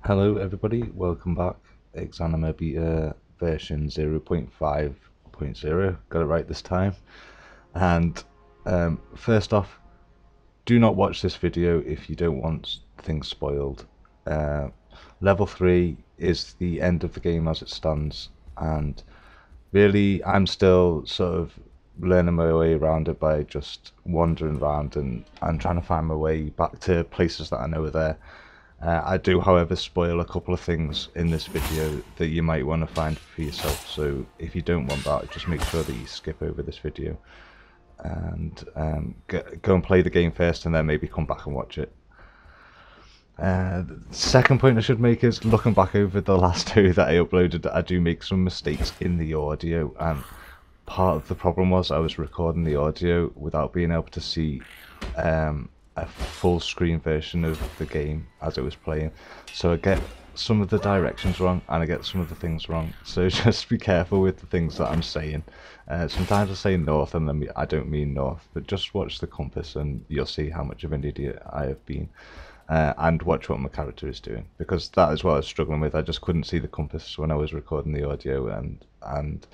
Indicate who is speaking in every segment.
Speaker 1: Hello everybody, welcome back. Exanima beta version 0.5.0, got it right this time. And first off, do not watch this video if you don't want things spoiled. Level 3 is the end of the game as it stands, and really I'm still sort of learning my way around it by just wandering around and trying to find my way back to places that I know are there. I do, however, spoil a couple of things in this video that you might want to find for yourself, so if you don't want that, just make sure that you skip over this video and go and play the game first and then maybe come back and watch it. The second point I should make is, looking back over the last two that I uploaded, I do make some mistakes in the audio, and part of the problem was I was recording the audio without being able to see a full screen version of the game as it was playing, so I get some of the directions wrong and I get some of the things wrong, so just be careful with the things that I'm saying. Sometimes I say north and then I don't mean north, but just watch the compass and you'll see how much of an idiot I have been. And watch what my character is doing, because that is what I was struggling with. I just couldn't see the compass when I was recording the audio, and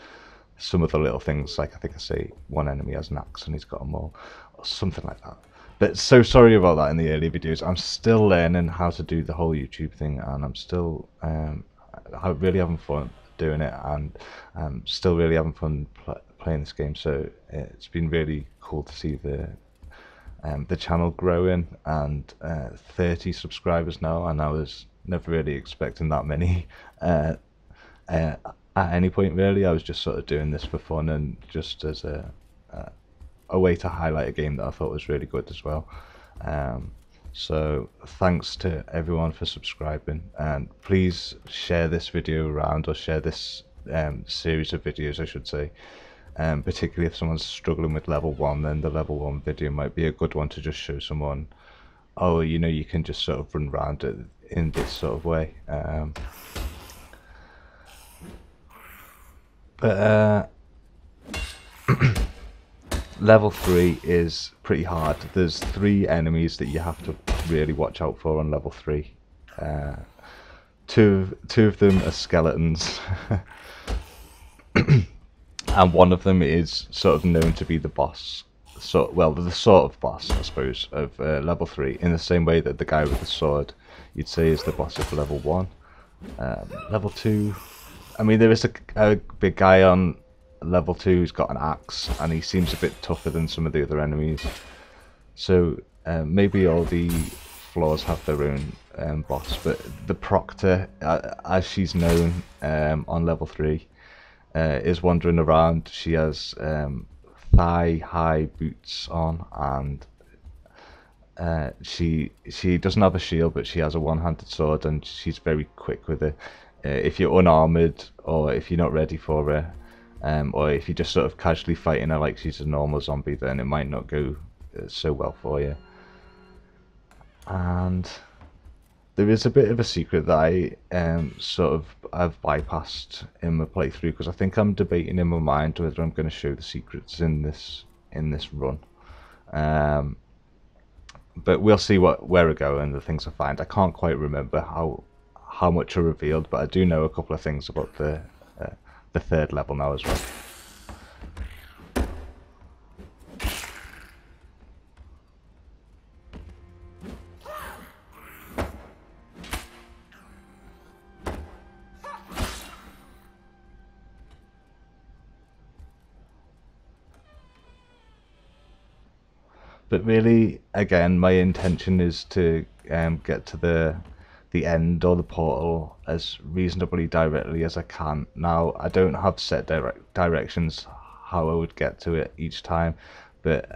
Speaker 1: some of the little things, like I think I say one enemy has an axe and he's got a maul or something like that. But so sorry about that in the early videos. I'm still learning how to do the whole YouTube thing, and I'm still really having fun doing it, and still really having fun playing this game. So it's been really cool to see the channel growing, and 30 subscribers now, and I was never really expecting that many at any point really. I was just sort of doing this for fun and just as a way to highlight a game that I thought was really good as well. So thanks to everyone for subscribing, and please share this video around, or share this series of videos I should say. Particularly if someone's struggling with level 1, then the level 1 video might be a good one to just show someone, oh, you know, you can just sort of run around it in this sort of way. Level 3 is pretty hard. There's 3 enemies that you have to really watch out for on level 3. Two of them are skeletons. And one of them is sort of known to be the boss, the sort of boss, I suppose, of level 3, in the same way that the guy with the sword, you'd say, is the boss of level 1. Level 2, I mean, there is a big guy on level 2 who's got an axe, and he seems a bit tougher than some of the other enemies. So maybe all the floors have their own boss, but the Proctor, as she's known on level 3, is wandering around. She has thigh-high boots on, and she doesn't have a shield, but she has a one-handed sword, and she's very quick with it. If you're unarmored, or if you're not ready for her, or if you're just sort of casually fighting her like she's a normal zombie, then it might not go so well for you. And there is a bit of a secret that I've bypassed in my playthrough, because I think I'm debating in my mind whether I'm going to show the secrets in this run. But we'll see where I go and the things I find. I can't quite remember how much are revealed, but I do know a couple of things about the 3rd level now as well. But really, again, my intention is to get to the end or the portal as reasonably directly as I can. Now, I don't have set directions how I would get to it each time, but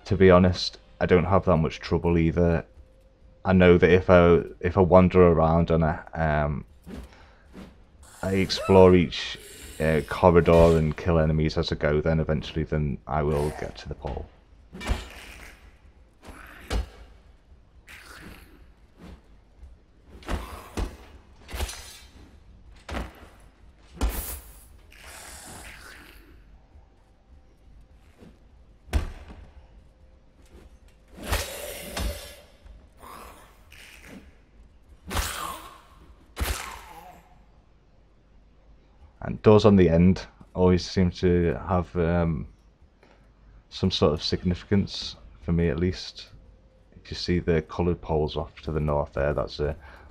Speaker 1: to be honest, I don't have that much trouble either. I know that if I wander around and I explore each corridor and kill enemies as I go, then eventually I will get to the portal. And doors on the end always seem to have some sort of significance, for me at least. If you see the coloured poles off to the north there, that's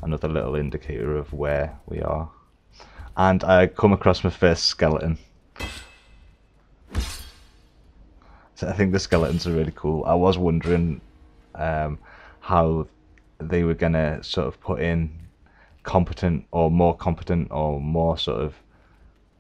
Speaker 1: another little indicator of where we are. And I come across my first skeleton. So I think the skeletons are really cool. I was wondering how they were going to sort of put in competent or more sort of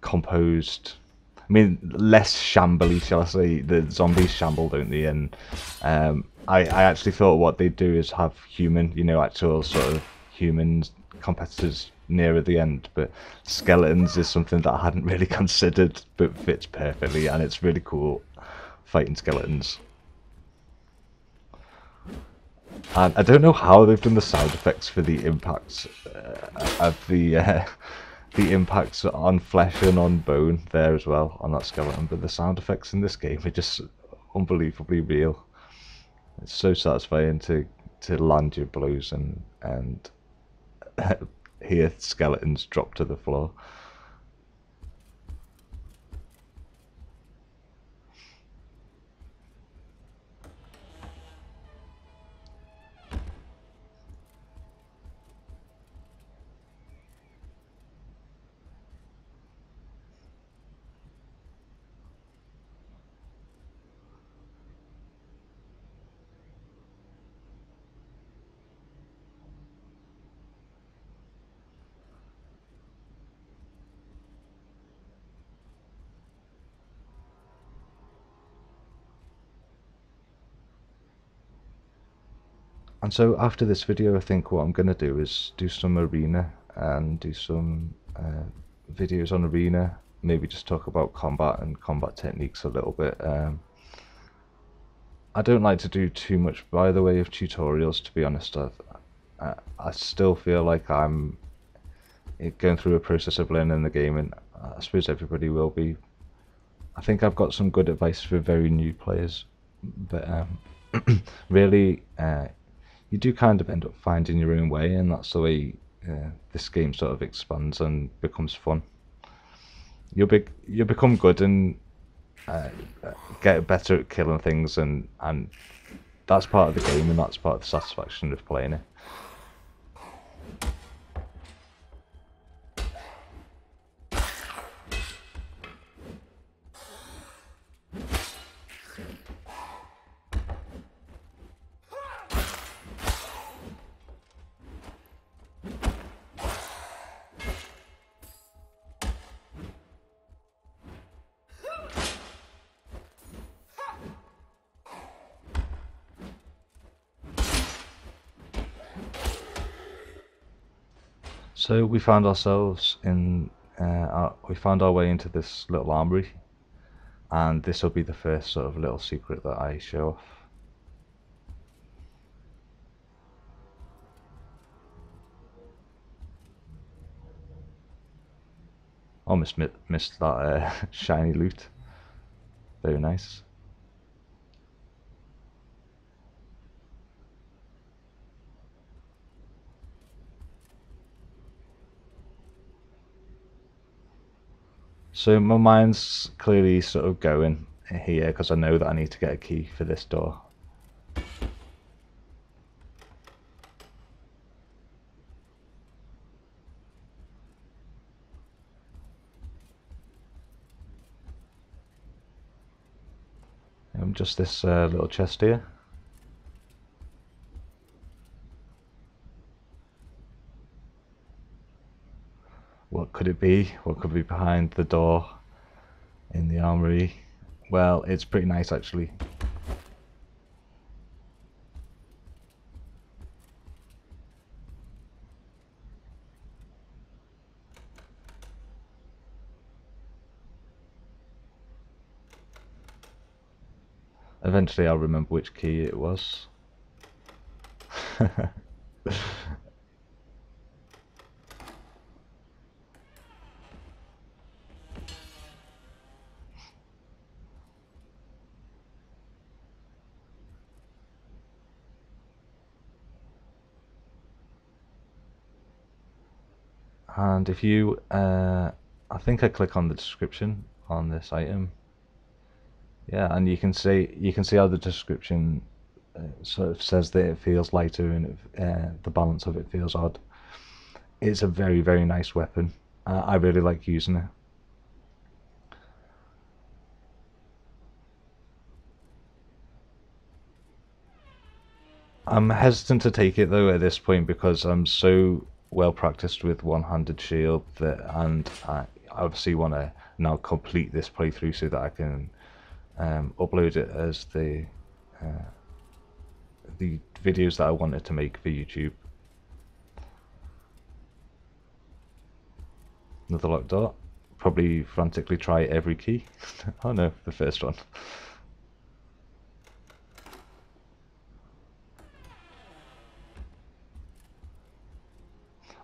Speaker 1: composed, I mean, less shambly, shall I say. The zombies shamble, don't they? And I actually thought what they'd do is have human, actual sort of humans competitors nearer the end, but skeletons is something that I hadn't really considered, but fits perfectly, and it's really cool fighting skeletons. And I don't know how they've done the sound effects for the impacts of the impacts on flesh and on bone there as well on that skeleton, but the sound effects in this game are just unbelievably real. It's so satisfying to land your blows and hear skeletons drop to the floor. And so after this video, I think what I'm going to do is do some arena and do some videos on arena, maybe just talk about combat and combat techniques a little bit. I don't like to do too much by the way of tutorials, to be honest. I still feel like I'm going through a process of learning the game, and I suppose everybody will be. I think I've got some good advice for very new players, but really you do kind of end up finding your own way, and that's the way this game sort of expands and becomes fun. You'll become good and get better at killing things, and that's part of the game, and that's part of the satisfaction of playing it. So we found ourselves in, we found our way into this little armory, and this will be the first sort of little secret that I show off. Almost missed that shiny loot. Very nice. So my mind's clearly sort of going here because I know that I need to get a key for this door. Just this little chest here. What could it be? What could be behind the door in the armory? Well, it's pretty nice actually. Eventually I'll remember which key it was. And if you I think I click on the description on this item. Yeah, and you can see how the description sort of says that it feels lighter and the balance of it feels odd. It's a very, very nice weapon. I really like using it. I'm hesitant to take it though at this point because I'm so well practiced with one-handed shield that, and I obviously want to now complete this playthrough so that I can upload it as the videos that I wanted to make for YouTube. Another locked door. Probably frantically try every key. Oh no, the first one.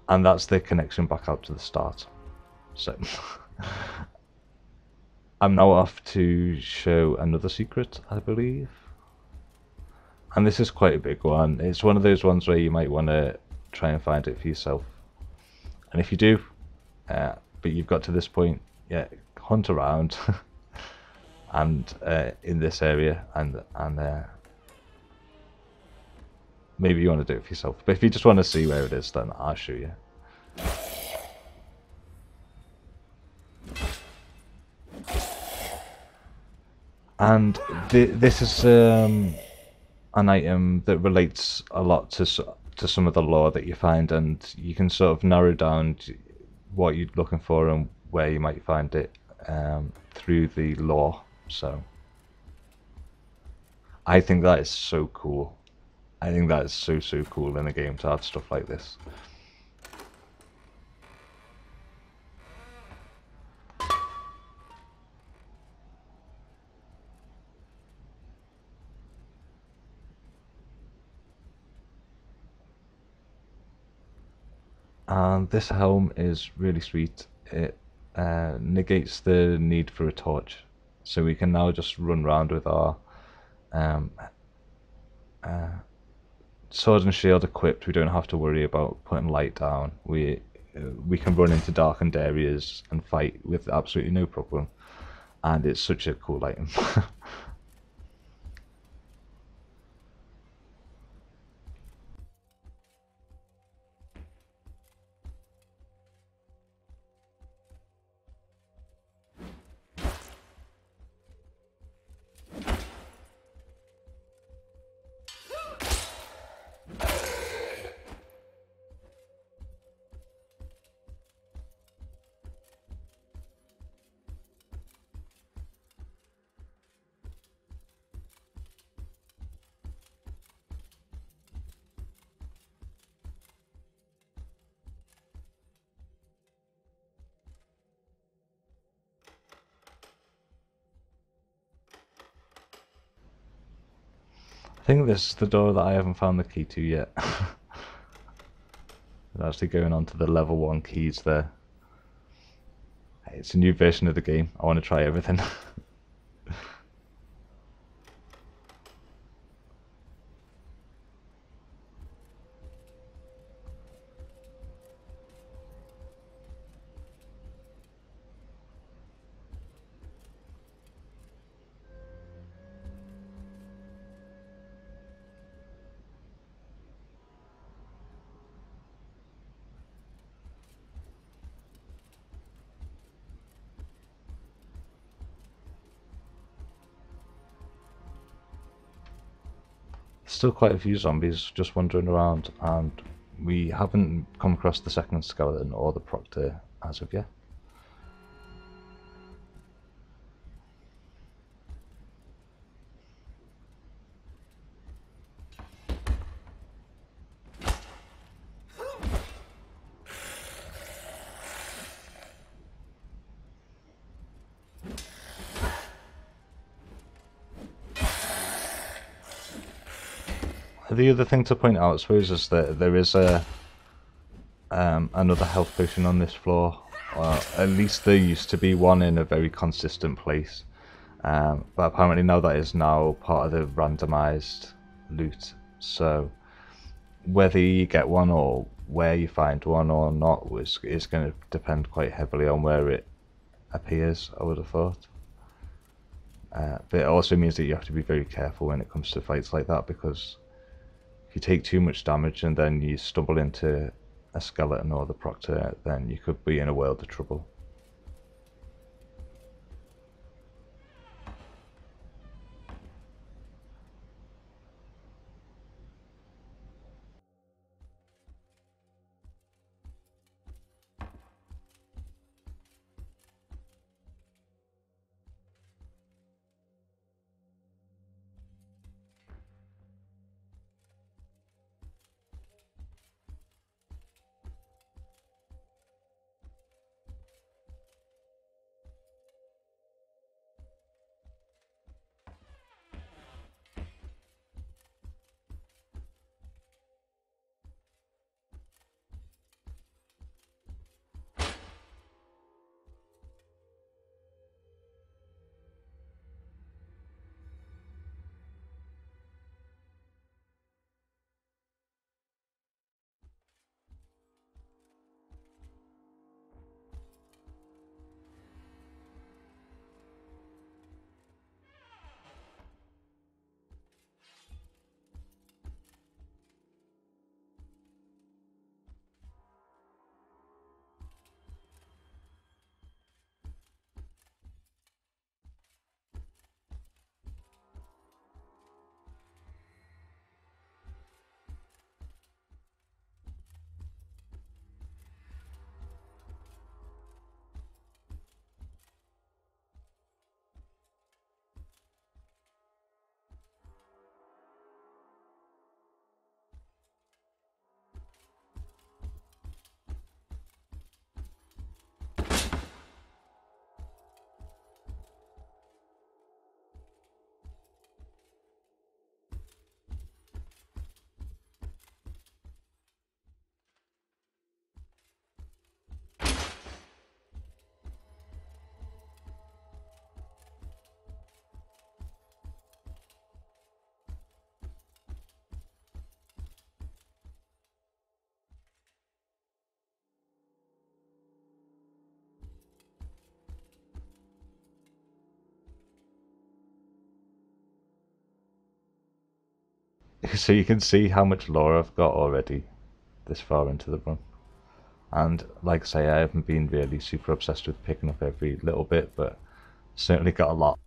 Speaker 1: And that's the connection back out to the start. So I'm now off to show another secret, I believe. And this is quite a big one. It's one of those ones where you might want to try and find it for yourself. And if you do, but you've got to this point, yeah, hunt around and in this area, and maybe you want to do it for yourself. But if you just want to see where it is, then I'll show you. And this is an item that relates a lot to some of the lore that you find, and you can sort of narrow down what you're looking for and where you might find it through the lore. So I think that is so cool. I think that is so cool in a game to have stuff like this. And this helm is really sweet. It negates the need for a torch, so we can now just run around with our sword and shield equipped. We don't have to worry about putting light down. We can run into darkened areas and fight with absolutely no problem, and it's such a cool item. I think this is the door that I haven't found the key to yet. Actually going on to the level 1 keys there. It's a new version of the game. I want to try everything. Still quite a few zombies just wandering around, and we haven't come across the second skeleton or the proctor as of yet. The other thing to point out, I suppose, is that there is another health potion on this floor. Or at least there used to be one in a very consistent place. But apparently now that is now part of the randomized loot. So whether you get one or where you find one or not is going to depend quite heavily on where it appears, I would have thought. But it also means that you have to be very careful when it comes to fights like that, because if you take too much damage and then you stumble into a skeleton or the proctor, then you could be in a world of trouble. So you can see how much lore I've got already this far into the run. And like I say, I haven't been really super obsessed with picking up every little bit, but certainly got a lot.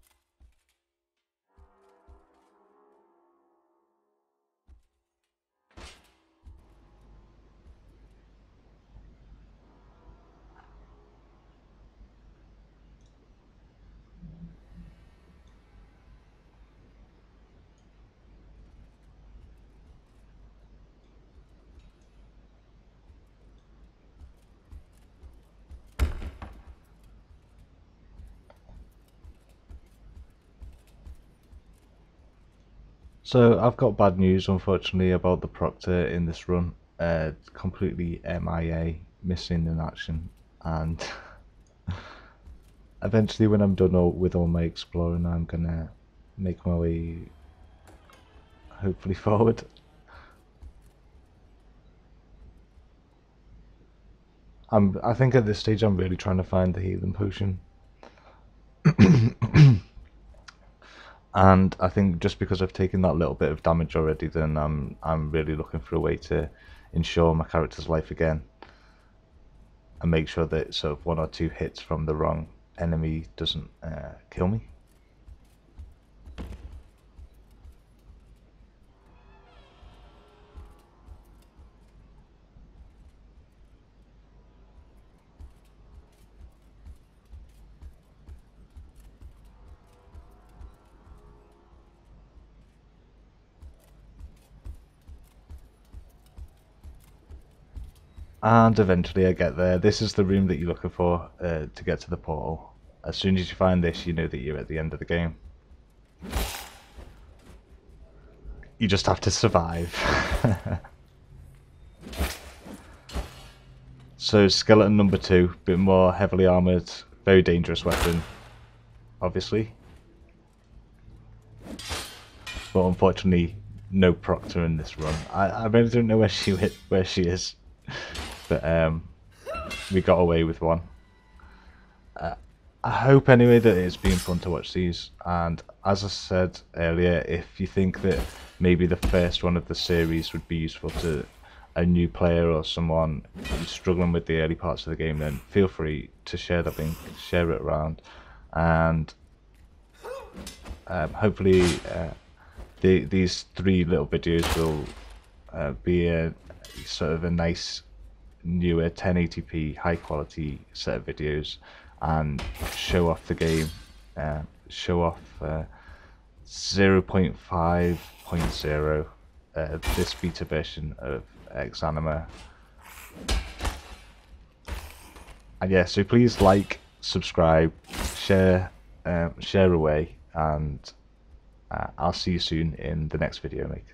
Speaker 1: So I've got bad news, unfortunately, about the proctor in this run. Completely MIA, missing in action, and eventually when I'm done with all my exploring, I'm gonna make my way, hopefully, forward. I think at this stage I'm really trying to find the healing potion. And I think just because I've taken that little bit of damage already, then I'm really looking for a way to ensure my character's life again, and make sure that sort of one or two hits from the wrong enemy doesn't kill me. And eventually I get there. This is the room that you're looking for to get to the portal. As soon as you find this, you know that you're at the end of the game. You just have to survive. So skeleton number 2, bit more heavily armoured, very dangerous weapon, obviously. But unfortunately, no proctor in this run. I really don't know where she is. But we got away with one. I hope anyway that it's been fun to watch these, and as I said earlier, if you think that maybe the first one of the series would be useful to a new player or someone who's struggling with the early parts of the game, then feel free to share the link, share it around, and hopefully these three little videos will be a sort of a nice newer 1080p high quality set of videos and show off the game, show off 0.5.0, this beta version of Exanima. And yeah, so please like, subscribe, share, share away, and I'll see you soon in the next video, mate.